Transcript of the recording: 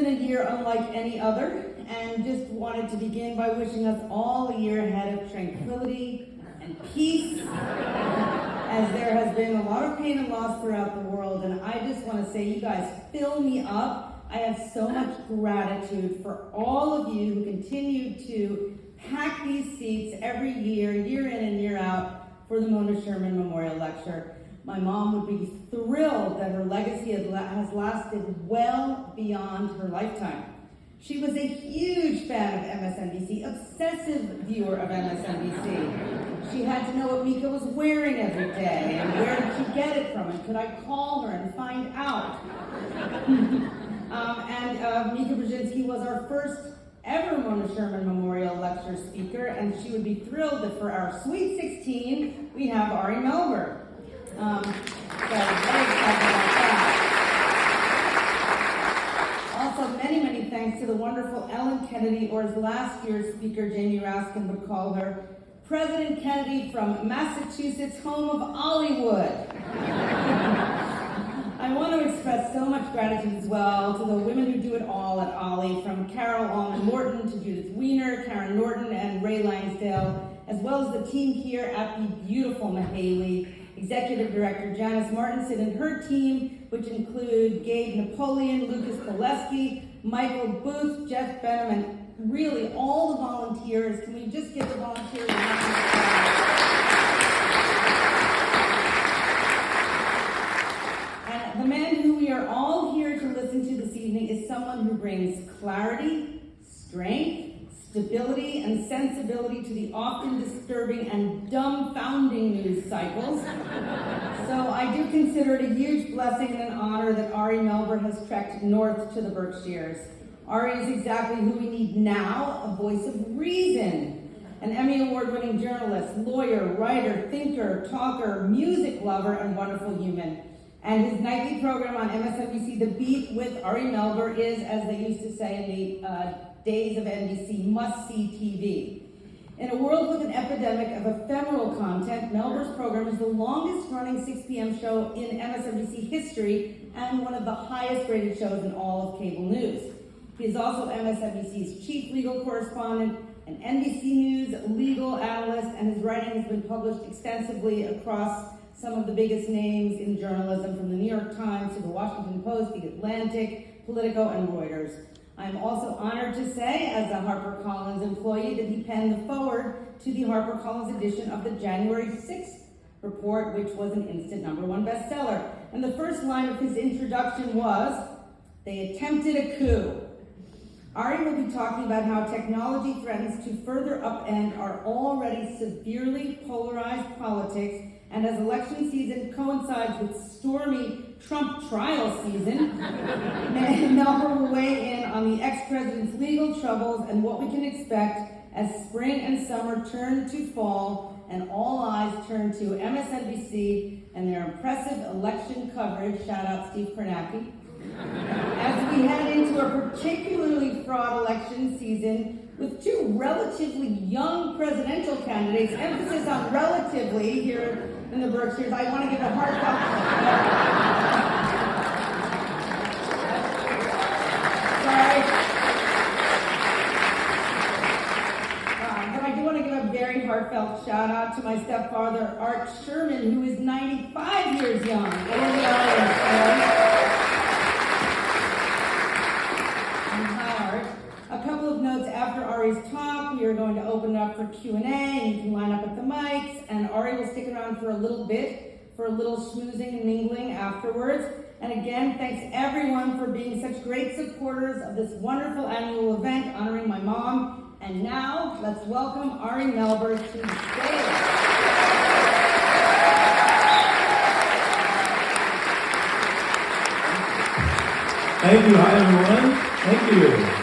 been a year unlike any other, and just wanted to begin by wishing us all a year ahead of tranquility and peace, as there has been a lot of pain and loss throughout the world, and I just want to say, you guys fill me up. I have so much gratitude for all of you who continue to pack these seats every year, year in and year out, for the Mona Sherman Memorial Lecture. My mom would be thrilled that her legacy has lasted well beyond her lifetime. She was a huge fan of MSNBC, obsessive viewer of MSNBC. She had to know what Mika was wearing every day, and where did she get it from, and could I call her and find out? Mika Brzezinski was our first ever Mona Sherman Memorial Lecture speaker, and she would be thrilled that for our Sweet 16, we have Ari Melber. So very excited about that. Also, many thanks to the wonderful Ellen Kennedy, or as last year's speaker Jamie Raskin would call her, President Kennedy from Massachusetts, home of Hollywood. I want to express so much gratitude as well to the women who do it all at Ollie, from Carol Allman Morton to Judith Weiner, Karen Norton, and Ray Langsdale, as well as the team here at the beautiful Mahaiwe, Executive Director Janice Martinson and her team, which include Gabe Napoleon, Lucas Poleski, Michael Booth, Jeff Benham, and really all the volunteers. Can we just give the volunteers a round? The man who we are all here to listen to this evening is someone who brings clarity, strength, stability, and sensibility to the often disturbing and dumbfounding news cycles. So I do consider it a huge blessing and an honor that Ari Melber has trekked north to the Berkshires. Ari is exactly who we need now, a voice of reason. An Emmy Award-winning journalist, lawyer, writer, thinker, talker, music lover, and wonderful human. And his nightly program on MSNBC, The Beat with Ari Melber, is, as they used to say in the days of NBC, must-see TV. In a world with an epidemic of ephemeral content, Melber's program is the longest-running 6 p.m. show in MSNBC history and one of the highest-rated shows in all of cable news. He is also MSNBC's chief legal correspondent, an NBC News legal analyst, and his writing has been published extensively across some of the biggest names in journalism, from the New York Times to the Washington Post, the Atlantic, Politico, and Reuters. I'm also honored to say, as a HarperCollins employee, that he penned the foreword to the HarperCollins edition of the January 6th report, which was an instant #1 bestseller. And the first line of his introduction was, "They attempted a coup." Ari will be talking about how technology threatens to further upend our already severely polarized politics, and as election season coincides with stormy Trump trial season, Melber will weigh in on the ex-president's legal troubles and what we can expect as spring and summer turn to fall and all eyes turn to MSNBC and their impressive election coverage. Shout out Steve Kornacki. As we head into a particularly fraught election season with two relatively young presidential candidates, emphasis on relatively here in the Berkshires, I want to give a heartfelt but I do want to give a very heartfelt shout out to my stepfather, Art Sherman, who is 95 years young. After Ari's talk, we are going to open it up for Q&A, and you can line up at the mics, and Ari will stick around for a little bit, for a little schmoozing and mingling afterwards. And again, thanks everyone for being such great supporters of this wonderful annual event honoring my mom. And now, let's welcome Ari Melber to the stage. Thank you. Hi, everyone. Thank you.